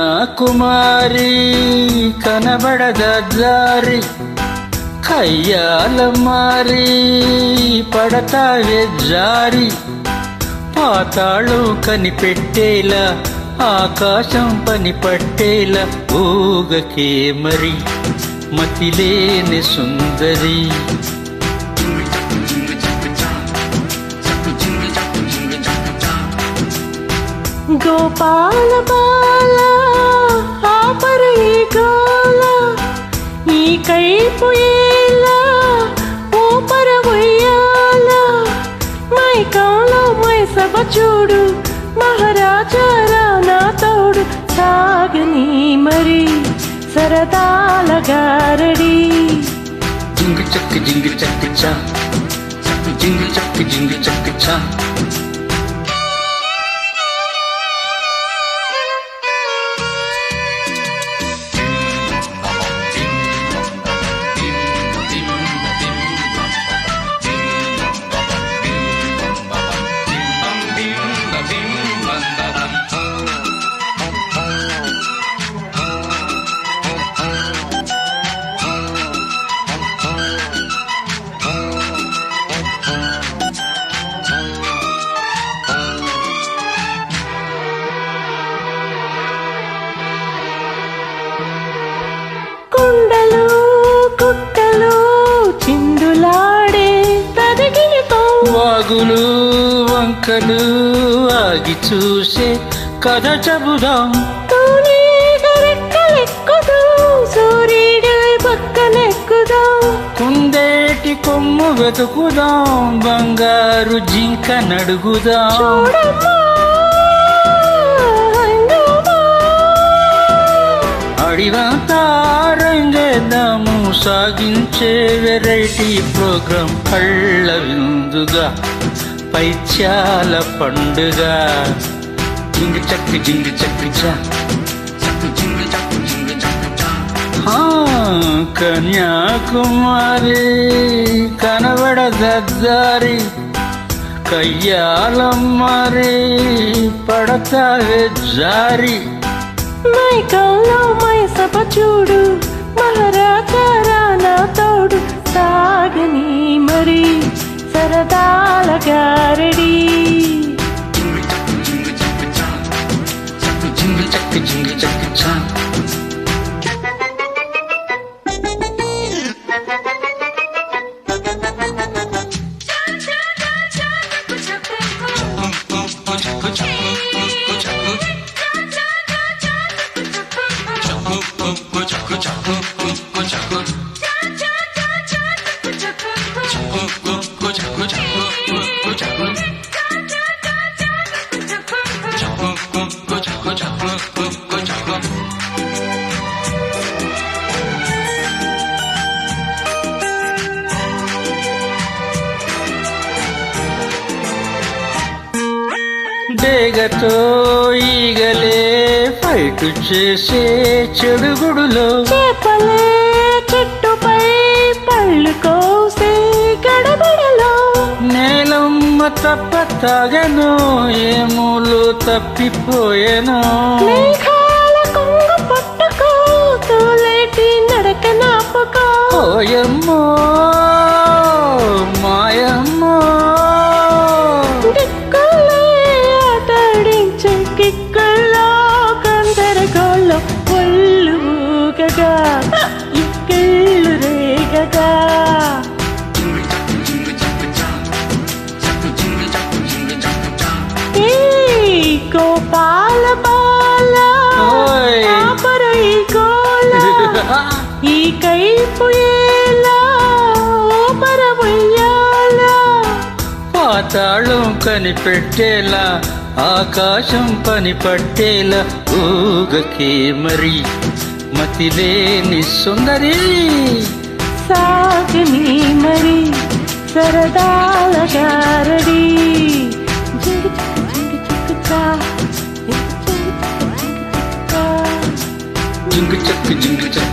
కన్యాకుమారి కనబడద జారి కయ్యాల మారి పడతావే జారి పాతాళం కనిపెట్టేలా ఆకాశం పని పట్టేలా ఊగకే మరి మతిలేని సుందరి గోపాల బాల ఆపరి గోల ఈ కైపు ఏలా ఊపర ఉయ్యాల మైకంలో మైసభ చూడు మహారాజారా నా తోడు సాగని మరి సరదాల గారడి జింగి చక్కి చా జింగి చక్కి చా కుండలు కుట్టలు చిందులాడే తదిగిలితో వాగులు వంకలు ఆగి చూసే కథ చెబుదాం రెక్కలెక్కుదాం సూర్యుడి పక్కనెక్కుదాం కుందేటి కొమ్ము వెతుకుదాం బంగారు జింక నడుగుదాం చూడమ్మా అడివంతా రంగేద్దాము సాగించే వెరైటీ ప్రోగ్రాం కళ్ళ విందుగా పైత్యాల పండుగ జింగి చక్కి చా కన్యాకుమారి కనబడదారి కయ్యాలం మారి పడతావే జారి మైకంలో మైసభ చూడు మహారాజారా నా తోడు సాగని మరి సరదాల గారడి జింగి చక్కి చా డేగతో ఈగలే ఫైట్ చేసే చెడుగుడులో చేపలే చెట్టుపై పళ్ళు కోసే గడబడలో నేలమ్మ తప్ప తాగను ఏమూలు తప్పిపోయాను మేఘాల కొంగు పట్టుకో తోలేటి నడక నాపుకో ఓయమ్మో మాయమ్మో దిక్కులే ఆటాడించే కిక్కుల్లో గందరగోళం ఒళ్ళు ఊగగా ఇక్కిళ్ళు రేగగా గోపాల బాల ఓయ్ ఆపరై గోల ఈ కైపు ఏలా పాతాళం కనిపెట్టేలా ఆకాశం పని పట్టేలా ఊగకే మరి మతిలేని సుందరి సాగని మరి సరదాల గారడి జింగి చిక్కు జింగు చక్కు జింగు చక్కు